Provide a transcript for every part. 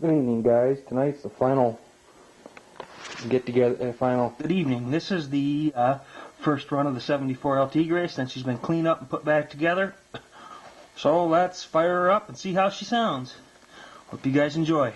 Good evening, guys. Tonight's the final get-together, Good evening. This is the first run of the 74L Tigre since she's been cleaned up and put back together. So let's fire her up and see how she sounds. Hope you guys enjoy.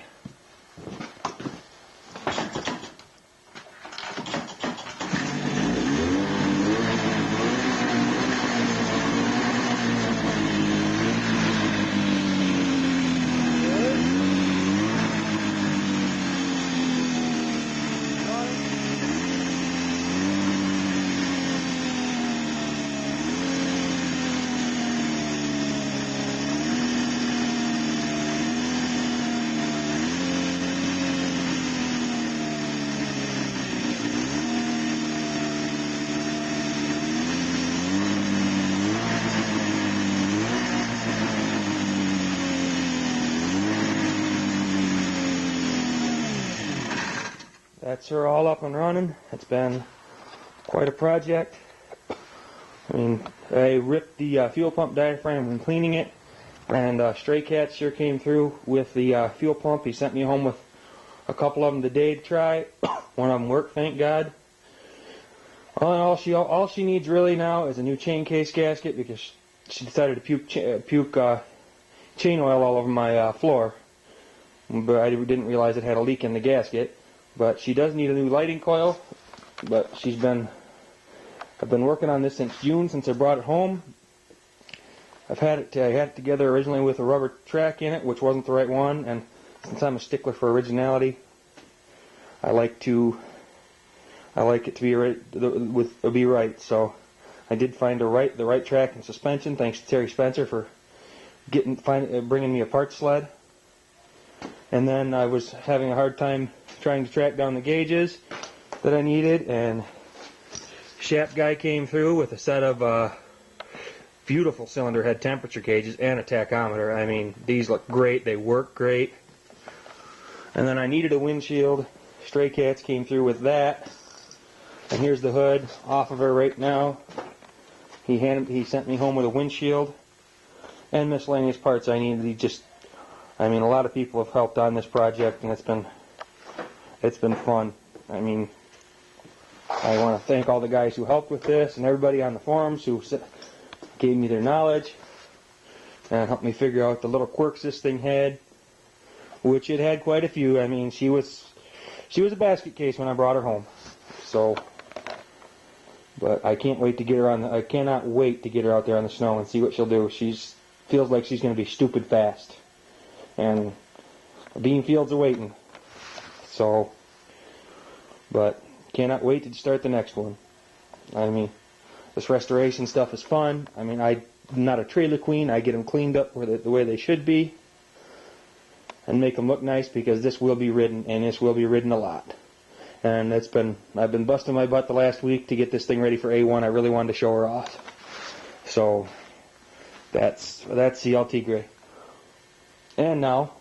That's her all up and running. It's been quite a project. I mean, I ripped the fuel pump diaphragm when cleaning it, and Stray Cat sure came through with the fuel pump. He sent me home with a couple of them today to try. One of them worked, thank God. All she needs really now is a new chain case gasket, because she decided to puke chain oil all over my floor. But I didn't realize it had a leak in the gasket. But she does need a new lighting coil. But I've been working on this since June, since I brought it home. I had it together originally with a rubber track in it, which wasn't the right one. And since I'm a stickler for originality, I like it to be right. So I did find the right track and suspension. Thanks to Terry Spencer for bringing me a parts sled. And then I was having a hard time trying to track down the gauges that I needed, and Shap guy came through with a set of beautiful cylinder head temperature gauges and a tachometer. I mean, these look great, they work great. And then I needed a windshield. Stray Cats came through with that. And here's the hood off of her right now. He sent me home with a windshield and miscellaneous parts I needed. I mean, a lot of people have helped on this project, and it's been fun. I mean, I want to thank all the guys who helped with this, and everybody on the forums who gave me their knowledge and helped me figure out the little quirks this thing had, which it had quite a few. I mean, she was a basket case when I brought her home. So, but I can't wait to get her I cannot wait to get her out there on the snow and see what she'll do. Feels like she's going to be stupid fast. And bean fields are waiting. So, but cannot wait to start the next one. I mean, this restoration stuff is fun. I mean, I'm not a trailer queen. I get them cleaned up the way they should be and make them look nice, because this will be ridden, and this will be ridden a lot. And I've been busting my butt the last week to get this thing ready for A1. I really wanted to show her off. So that's the Tigre. And now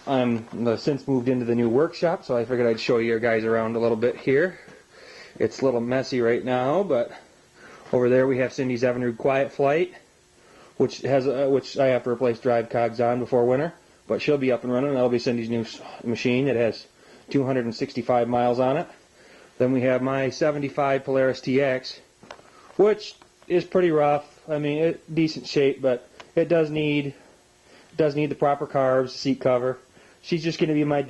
I'm since moved into the new workshop, so I figured I'd show you guys around a little bit here. It's a little messy right now, but over there we have Cindy's Evinrude Quiet Flight, which I have to replace drive cogs on before winter, but she'll be up and running. That'll be Cindy's new machine. It has 265 miles on it. Then we have my 75 Polaris TX, which is pretty rough. I mean, it's decent shape, but it does need the proper carbs, seat cover. She's just going to be my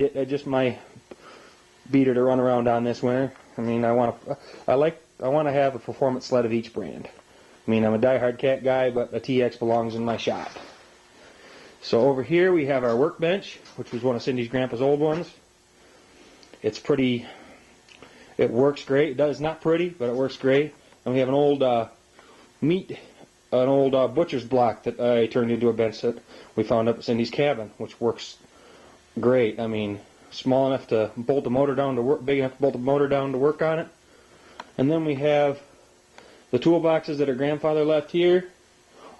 beater to run around on this winter. I mean, I want to have a performance sled of each brand. I mean, I'm a diehard Cat guy, but a TX belongs in my shop. So over here we have our workbench, which was one of Cindy's grandpa's old ones. It works great. It's not pretty, but it works great. And we have an old butcher's block that I turned into a bench that we found up at Cindy's cabin, which works great. I mean, small enough to bolt the motor down to work, big enough to bolt the motor down to work on it. And then we have the toolboxes that her grandfather left here.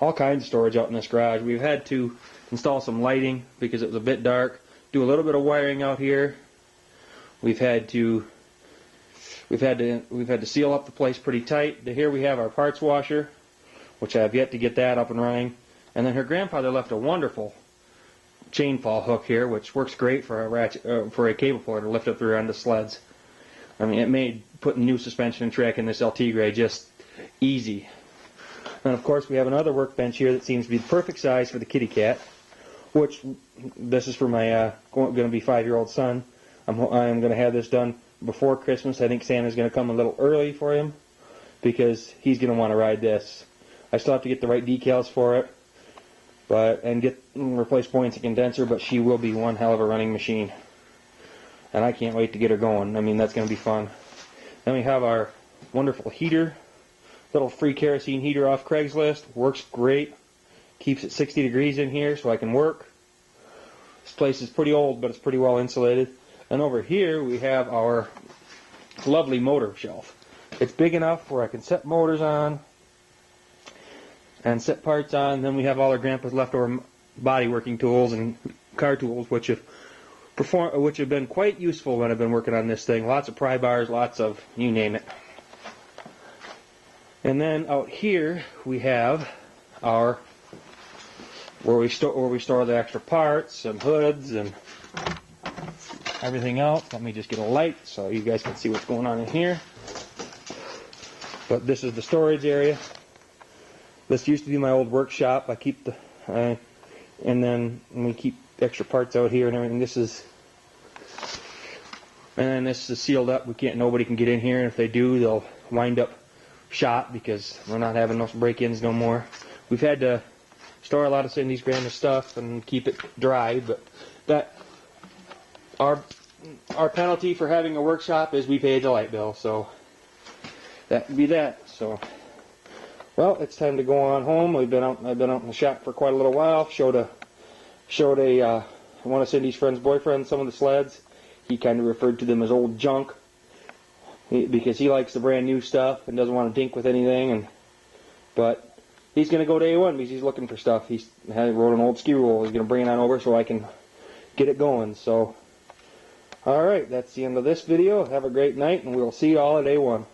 All kinds of storage out in this garage. We've had to install some lighting because it was a bit dark. Do a little bit of wiring out here. We've had to seal up the place pretty tight. Here we have our parts washer, which I have yet to get that up and running. And then her grandfather left a wonderful chain fall hook here, which works great for a ratchet, for a cable puller to lift up the rear end of sleds. I mean, it made putting new suspension and track in this El Tigre just easy. And of course, we have another workbench here that seems to be the perfect size for the kitty cat, which this is for my going to be 5-year-old son. I'm going to have this done before Christmas. I think Santa's going to come a little early for him because he's going to want to ride this. I still have to get the right decals for it, and replace buoyancy condenser, but she will be one hell of a running machine. And I can't wait to get her going. I mean, that's going to be fun. Then we have our wonderful heater, little free kerosene heater off Craigslist. Works great. Keeps it 60 degrees in here so I can work. This place is pretty old, but it's pretty well insulated. And over here we have our lovely motor shelf. It's big enough where I can set motors on and set parts on. Then we have all our grandpa's leftover body working tools and car tools, which have been quite useful when I've been working on this thing. Lots of pry bars, lots of you name it. And then out here we have our where we store the extra parts and hoods and everything else. Let me just get a light so you guys can see what's going on in here. But this is the storage area. This used to be my old workshop. I keep and then we keep extra parts out here and everything. This is sealed up. Nobody can get in here, and if they do, they'll wind up shot because we're not having those break-ins no more. We've had to store a lot of Cindy's grandma's stuff and keep it dry, but our penalty for having a workshop is we paid the light bill, so that would be that. So, well, it's time to go on home. I've been out in the shop for quite a little while. Showed one of Cindy's friend's boyfriends some of the sleds. He kind of referred to them as old junk because he likes the brand new stuff and doesn't want to dink with anything. But he's going to go to A1 because he's looking for stuff. He wrote an old ski rule. He's going to bring it on over so I can get it going. So, all right, that's the end of this video. Have a great night, and we'll see you all at A1.